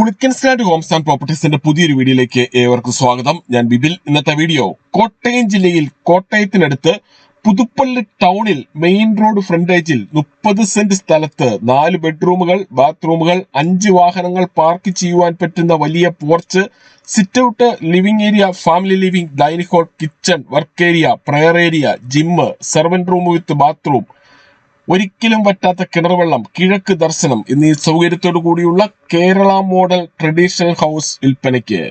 പുളിക്കൻസ്റ്റാൻഡ് Holmes and പ്രോപ്പർട്ടീസിന്റെ പുതിയൊരു വീഡിയോയിലേക്ക് ഏവർക്കും സ്വാഗതം. ഞാൻ ബിബിൽ. ഇന്നത്തെ വീഡിയോ കോട്ടയം ജില്ലയിൽ കോട്ടയത്തിനടുത്ത് പുതുപ്പള്ളി ടൗണിൽ മെയിൻ റോഡ് ഫ്രണ്ടേജിൽ 30 സെന്റ് സ്ഥലത്ത് 4 ബെഡ്റൂമുകൾ, ബാത്റൂമുകൾ, 5 വാഹനങ്ങൾ പാർക്ക് ചെയ്യുവാൻ പറ്റുന്ന വലിയ porch, sit out, living area, family living, dining hall, kitchen, work area, prayer area, gym, servant room with bathroom, ഒരിക്കലും വറ്റാത്ത കിണർവെള്ളം, കിഴക്ക് ദർശനം എന്നീ സൗകര്യത്തോടു കൂടിയുള്ള കേരള മോഡൽ ട്രഡീഷണൽ ഹൗസ് വിൽപ്പനയ്ക്ക്.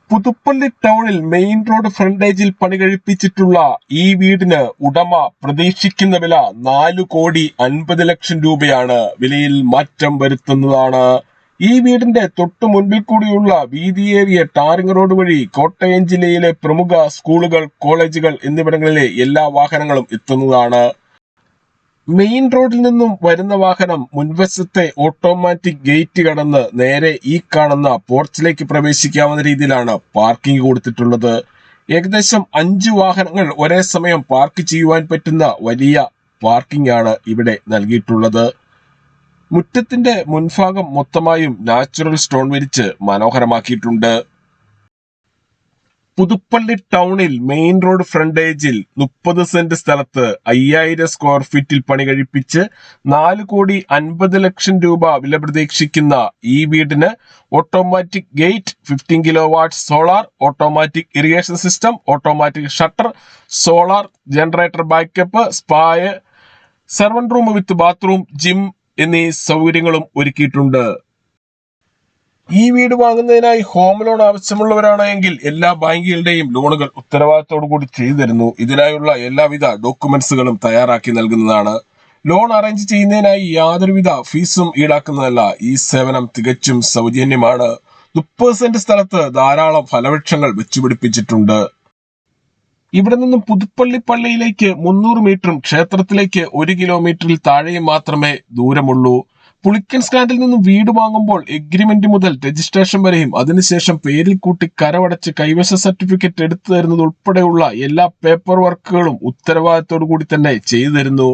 പുതുപ്പള്ളി ടൗണിൽ മെയിൻ റോഡ് ഫ്രണ്ടേജിൽ പണി കഴിപ്പിച്ചിട്ടുള്ള ഈ വീടിന് ഉടമ പ്രതീക്ഷിക്കുന്ന വില 4,50,00,000 രൂപയാണ്. വിലയിൽ മാറ്റം വരുത്തുന്നതാണ്. ഈ വീടിന്റെ തൊട്ടു മുൻപിൽ കൂടിയുള്ള വീതിയേറിയ ടാറിംഗ് റോഡ് വഴി കോട്ടയം ജില്ലയിലെ പ്രമുഖ സ്കൂളുകൾ, കോളേജുകൾ എന്നിവിടങ്ങളിലെ എല്ലാ വാഹനങ്ങളും എത്തുന്നതാണ്. മെയിൻ റോഡിൽ നിന്നും വരുന്ന വാഹനം മുൻവശത്തെ ഓട്ടോമാറ്റിക് ഗേറ്റ് കടന്ന് നേരെ ഈ കാണുന്ന പോർച്ചിലേക്ക് പ്രവേശിക്കാവുന്ന രീതിയിലാണ് പാർക്കിംഗ് കൊടുത്തിട്ടുള്ളത്. ഏകദേശം 5 വാഹനങ്ങൾ ഒരേ സമയം പാർക്ക് ചെയ്യുവാൻ പറ്റുന്ന വലിയ പാർക്കിംഗ് ആണ് ഇവിടെ നൽകിയിട്ടുള്ളത്. മുറ്റത്തിന്റെ മുൻഭാഗം മൊത്തമായും നാച്ചുറൽ സ്റ്റോൺ വിരിച്ച് മനോഹരമാക്കിയിട്ടുണ്ട്. പുതുപ്പള്ളി ടൗണിൽ മെയിൻ റോഡ് ഫ്രണ്ടേജിൽ 30 സെന്റ് സ്ഥലത്ത് 5000 സ്ക്വയർ ഫീറ്റിൽ പണി കഴിപ്പിച്ച് 4,50,00,000 രൂപ വില പ്രതീക്ഷിക്കുന്ന ഈ വീടിന് automatic gate, 15 kilowatt solar, automatic irrigation system, automatic shutter, solar generator backup, spa, servant room with bathroom, gym എന്നീ സൗകര്യങ്ങളും ഒരുക്കിയിട്ടുണ്ട്. ഈ വീട് വാങ്ങുന്നതിനായി ഹോം ലോൺ ആവശ്യമുള്ളവരാണെങ്കിൽ എല്ലാ ബാങ്കുകളുടെയും ലോണുകൾ ഉത്തരവാദിത്തോടു കൂടി ചെയ്തു തരുന്നു. ഇതിനായുള്ള എല്ലാവിധ ഡോക്യുമെന്റ്സുകളും തയ്യാറാക്കി നൽകുന്നതാണ്. ലോൺ അറേഞ്ച് ചെയ്യുന്നതിനായി യാതൊരുവിധ ഫീസും ഈടാക്കുന്നതല്ല. ഈ സേവനം തികച്ചും സൗജന്യമാണ്. 30 സെന്റ് സ്ഥലത്ത് ധാരാളം ഫലവൃക്ഷങ്ങൾ വെച്ചുപിടിപ്പിച്ചിട്ടുണ്ട്. ഇവിടെ നിന്നും പുതുപ്പള്ളി പള്ളിയിലേക്ക് 300 മീറ്ററും ക്ഷേത്രത്തിലേക്ക് 1 കിലോമീറ്ററിൽ താഴെയും മാത്രമേ ദൂരമുള്ളൂ. പുളിക്കൻ സ്റ്റാൻഡിൽ നിന്നും വീട് വാങ്ങുമ്പോൾ എഗ്രിമെന്റ് മുതൽ രജിസ്ട്രേഷൻ വരെയും അതിനുശേഷം പേരിൽ കൂട്ടി കരവടച്ച് കൈവശ സർട്ടിഫിക്കറ്റ് എടുത്തു തരുന്നത് ഉൾപ്പെടെയുള്ള എല്ലാ പേപ്പർ വർക്കുകളും ഉത്തരവാദിത്തോടു കൂടി തന്നെ ചെയ്തു തരുന്നു.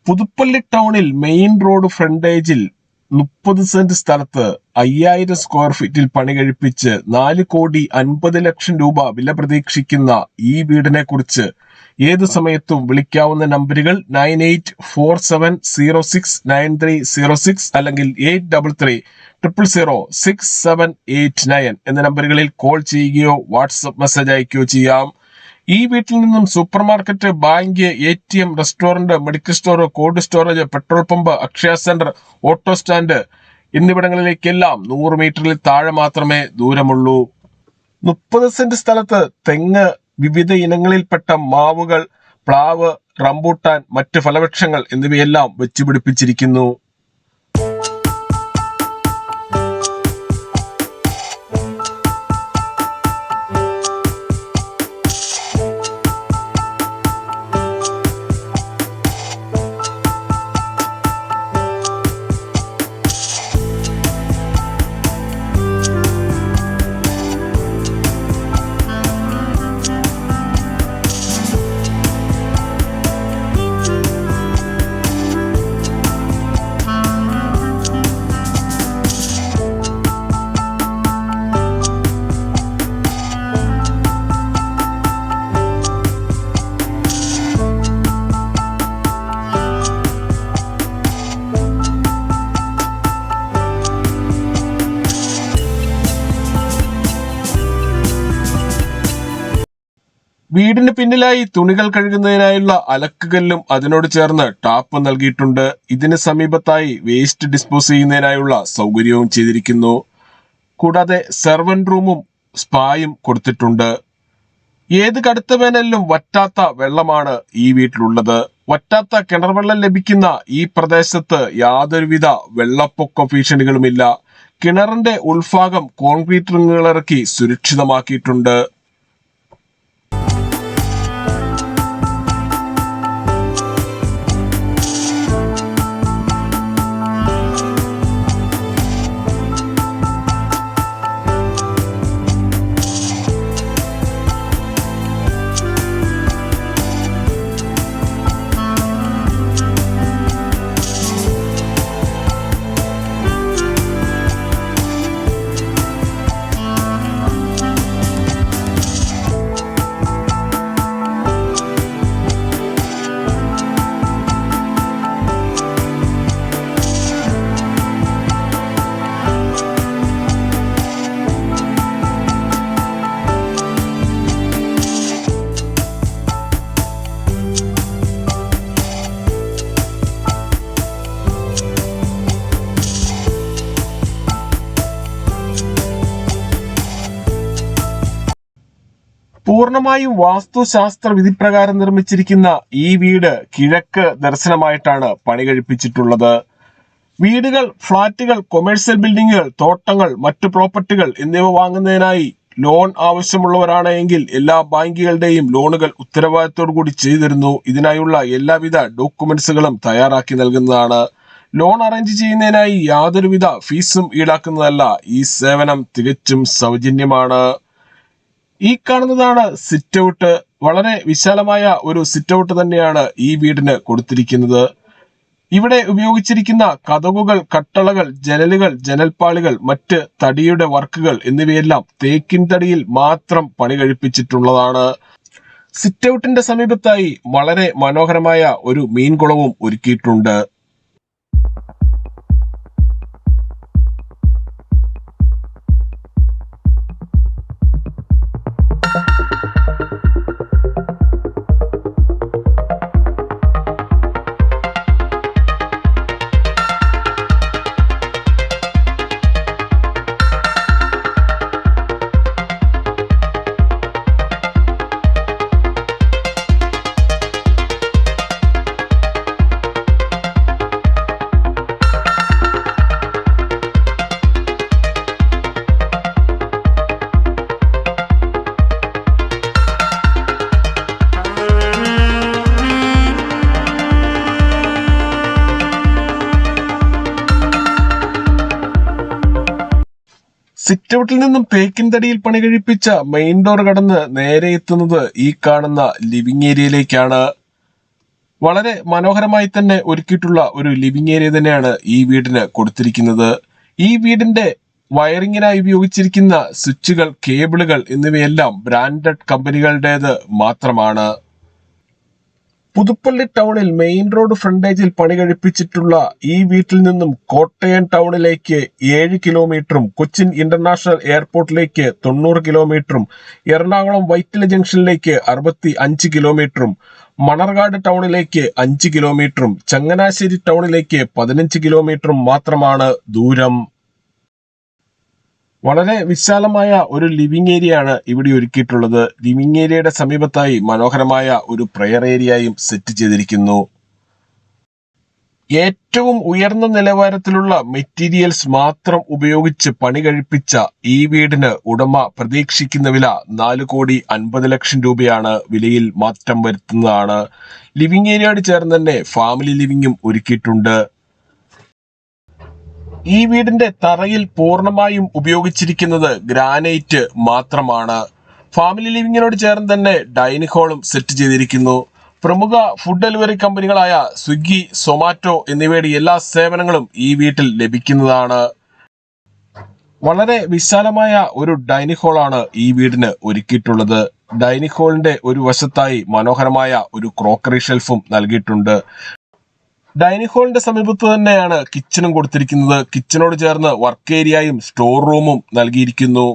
പുതുപ്പള്ളി ടൗണിൽ മെയിൻ റോഡ് ഫ്രണ്ടേജിൽ 30 സെന്റ് സ്ഥലത്ത് 5000 സ്ക്വയർ ഫീറ്റിൽ പണി കഴിപ്പിച്ച് 4,50,00,000 രൂപ വില പ്രതീക്ഷിക്കുന്ന ഈ വീടിനെ കുറിച്ച് ഏത് സമയത്തും വിളിക്കാവുന്ന നമ്പറുകൾ 9847069306 അല്ലെങ്കിൽ 833006,789 എന്ന നമ്പറുകളിൽ കോൾ ചെയ്യുകയോ വാട്സ്ആപ്പ് മെസ്സേജ് അയക്കുകയോ ചെയ്യാം. ഈ വീട്ടിൽ നിന്നും supermarket, bank, ATM, restaurant, medical store, cold storage, petrol pump, Akshaya centre, auto stand എന്നിവിടങ്ങളിലേക്കെല്ലാം 100 മീറ്ററിൽ താഴെ മാത്രമേ ദൂരമുള്ളൂ. 30 സെന്റ് സ്ഥലത്ത് തെങ്ങ്, വിവിധ ഇനങ്ങളിൽപ്പെട്ട മാവുകൾ, പ്ലാവ്, റംബൂട്ടാൻ, മറ്റ് ഫലവൃക്ഷങ്ങൾ എന്നിവയെല്ലാം വെച്ചുപിടിപ്പിച്ചിരിക്കുന്നു. വീടിന് പിന്നിലായി തുണികൾ കഴുകുന്നതിനായുള്ള അലക്കുകല്ലും അതിനോട് ചേർന്ന് ടാപ്പ് നൽകിയിട്ടുണ്ട്. ഇതിന് സമീപത്തായി വേസ്റ്റ് ഡിസ്പോസ് ചെയ്യുന്നതിനായുള്ള സൗകര്യവും ചെയ്തിരിക്കുന്നു. കൂടാതെ സെർവന്റ് റൂമും സ്പായും കൊടുത്തിട്ടുണ്ട്. ഏത് കടുത്ത വേനലിലും വറ്റാത്ത വെള്ളമാണ് ഈ വീട്ടിലുള്ളത്. വറ്റാത്ത കിണർവെള്ളം ലഭിക്കുന്ന ഈ പ്രദേശത്ത് യാതൊരുവിധ വെള്ളപ്പൊക്ക ഭീഷണികളുമില്ല. കിണറിന്റെ ഉൾഭാഗം കോൺക്രീറ്റ് റിങ്ങുകൾ ഇറക്കി സുരക്ഷിതമാക്കിയിട്ടുണ്ട്. പൂർണ്ണമായും വാസ്തുശാസ്ത്ര വിധിപ്രകാരം നിർമ്മിച്ചിരിക്കുന്ന ഈ വീട് കിഴക്ക് ദർശനമായിട്ടാണ് പണി കഴിപ്പിച്ചിട്ടുള്ളത്. വീടുകൾ, ഫ്ളാറ്റുകൾ, കൊമേഴ്സ്യൽ ബിൽഡിങ്ങുകൾ, തോട്ടങ്ങൾ, മറ്റു പ്രോപ്പർട്ടികൾ എന്നിവ വാങ്ങുന്നതിനായി ലോൺ ആവശ്യമുള്ളവരാണ് എങ്കിൽ എല്ലാ ബാങ്കുകളുടെയും ലോണുകൾ ഉത്തരവാദിത്തോടു കൂടി ചെയ്തു തരുന്നു. ഇതിനായുള്ള എല്ലാവിധ ഡോക്യുമെന്റ്സുകളും തയ്യാറാക്കി നൽകുന്നതാണ്. ലോൺ അറേഞ്ച് ചെയ്യുന്നതിനായി യാതൊരുവിധ ഫീസും ഈടാക്കുന്നതല്ല. ഈ സേവനം തികച്ചും സൗജന്യമാണ്. ഈ കാണുന്നതാണ് സിറ്റ് ഔട്ട്. വളരെ വിശാലമായ ഒരു സിറ്റ് ഔട്ട് തന്നെയാണ് ഈ വീടിന് കൊടുത്തിരിക്കുന്നത്. ഇവിടെ ഉപയോഗിച്ചിരിക്കുന്ന കതകുകൾ, കട്ടളകൾ, ജനലുകൾ, ജനൽപ്പാളികൾ, മറ്റ് തടിയുടെ വർക്കുകൾ എന്നിവയെല്ലാം തേക്കിൻ തടിയിൽ മാത്രം പണി കഴിപ്പിച്ചിട്ടുള്ളതാണ്. സിറ്റ് ഔട്ടിന്റെ സമീപത്തായി വളരെ മനോഹരമായ ഒരു മീൻകുളവും ഒരുക്കിയിട്ടുണ്ട്. സിറ്റ് ഔട്ടിൽ നിന്നും തേക്കിൻ തടിയിൽ പണി കഴിപ്പിച്ച മെയിൻ ഡോർ കടന്ന് നേരെ എത്തുന്നത് ഈ കാണുന്ന ലിവിംഗ് ഏരിയയിലേക്കാണ്. വളരെ മനോഹരമായി തന്നെ ഒരുക്കിയിട്ടുള്ള ഒരു ലിവിംഗ് ഏരിയ തന്നെയാണ് ഈ വീടിന് കൊടുത്തിരിക്കുന്നത്. ഈ വീടിന്റെ വയറിങ്ങിനായി ഉപയോഗിച്ചിരിക്കുന്ന സ്വിച്ചുകൾ, കേബിളുകൾ എന്നിവയെല്ലാം ബ്രാൻഡഡ് കമ്പനികളുടേത് മാത്രമാണ്. പുതുപ്പള്ളി ടൗണിൽ മെയിൻ റോഡ് ഫ്രണ്ടേജിൽ പണി കഴിപ്പിച്ചിട്ടുള്ള ഈ വീട്ടിൽ നിന്നും കോട്ടയം ടൗണിലേക്ക് 7 കിലോമീറ്ററും, കൊച്ചിൻ ഇന്റർനാഷണൽ എയർപോർട്ടിലേക്ക് 90 കിലോമീറ്ററും, എറണാകുളം വൈറ്റില ജംഗ്ഷനിലേക്ക് 65 കിലോമീറ്ററും, മണർകാട് ടൗണിലേക്ക് 5 കിലോമീറ്ററും, ചങ്ങനാശ്ശേരി ടൗണിലേക്ക് 15 കിലോമീറ്ററും മാത്രമാണ് ദൂരം. വളരെ വിശാലമായ ഒരു ലിവിംഗ് ഏരിയ ആണ് ഇവിടെ ഒരുക്കിയിട്ടുള്ളത്. ലിവിംഗ് ഏരിയയുടെ സമീപത്തായി മനോഹരമായ ഒരു പ്രെയർ ഏരിയയും സെറ്റ് ചെയ്തിരിക്കുന്നു. ഏറ്റവും ഉയർന്ന നിലവാരത്തിലുള്ള മെറ്റീരിയൽസ് മാത്രം ഉപയോഗിച്ച് പണി കഴിപ്പിച്ച ഈ വീടിന് ഉടമ പ്രതീക്ഷിക്കുന്ന വില 4,50,00,000 രൂപയാണ്. വിലയിൽ മാറ്റം വരുത്തുന്നതാണ്. ലിവിംഗ് ഏരിയയോട് ചേർന്ന് തന്നെ ഫാമിലി ലിവിംഗും ഒരുക്കിയിട്ടുണ്ട്. ഈ വീടിന്റെ തറയിൽ പൂർണ്ണമായും ഉപയോഗിച്ചിരിക്കുന്നത് ഗ്രാനൈറ്റ് മാത്രമാണ്. ഫാമിലി ലിവിംഗിനോട് ചേർന്ന് തന്നെ ഡൈനിങ് ഹാളും സെറ്റ് ചെയ്തിരിക്കുന്നു. പ്രമുഖ ഫുഡ് ഡെലിവറി കമ്പനികളായ സ്വിഗ്ഗി, സൊമാറ്റോ എന്നിവയുടെ എല്ലാ സേവനങ്ങളും ഈ വീട്ടിൽ ലഭിക്കുന്നതാണ്. വളരെ വിശാലമായ ഒരു ഡൈനിങ് ഹാളാണ് ഈ വീടിന് ഒരുക്കിയിട്ടുള്ളത്. ഡൈനിങ് ഹാളിന്റെ ഒരു വശത്തായി മനോഹരമായ ഒരു ക്രോക്കറി ഷെൽഫും നൽകിയിട്ടുണ്ട്. ഡൈനിങ് ഹാളിന്റെ സമീപത്ത് തന്നെയാണ് കിച്ചണും കൊടുത്തിരിക്കുന്നത്. കിച്ചണോട് ചേർന്ന് വർക്ക് ഏരിയയും സ്റ്റോർ റൂമും നൽകിയിരിക്കുന്നു.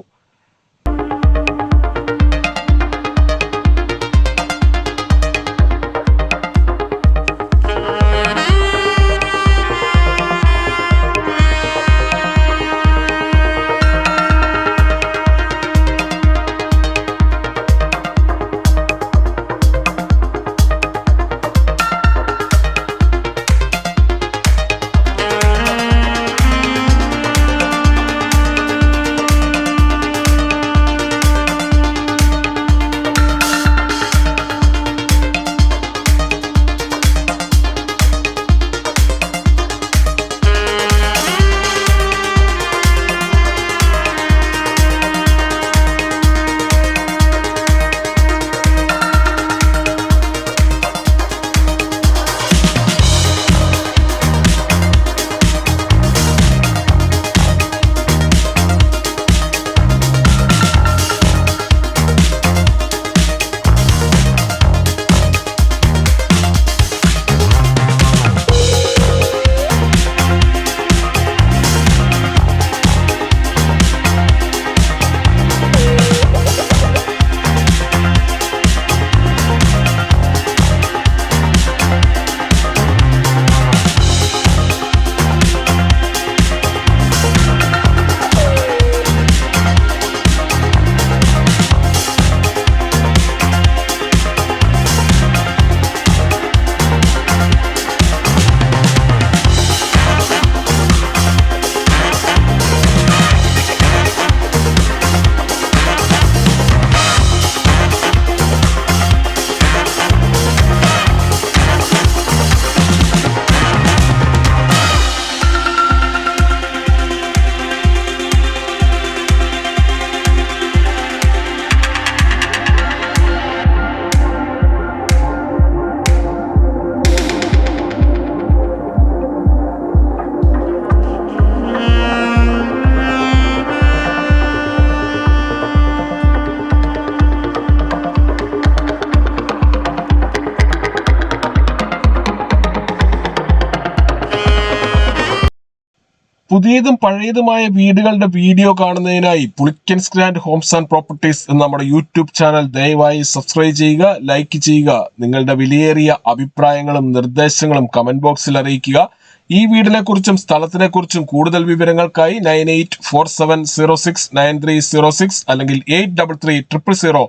പുതിയതും പഴയതുമായ വീടുകളുടെ വീഡിയോ കാണുന്നതിനായി Pulickans grand Holmes and properties എന്ന നമ്മുടെ യൂട്യൂബ് ചാനൽ ദയവായി സബ്സ്ക്രൈബ് ചെയ്യുക, ലൈക്ക് ചെയ്യുക. നിങ്ങളുടെ വിലയേറിയ അഭിപ്രായങ്ങളും നിർദ്ദേശങ്ങളും കമന്റ് ബോക്സിൽ അറിയിക്കുക. ഈ വീടിനെ കുറിച്ചും സ്ഥലത്തിനെ കുറിച്ചും കൂടുതൽ വിവരങ്ങൾക്കായി 9847069306 അല്ലെങ്കിൽ 833006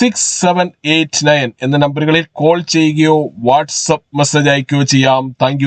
789 എന്ന നമ്പറുകളിൽ കോൾ ചെയ്യുകയോ വാട്സ്ആപ്പ് മെസ്സേജ് അയക്കുകയോ ചെയ്യാം. താങ്ക്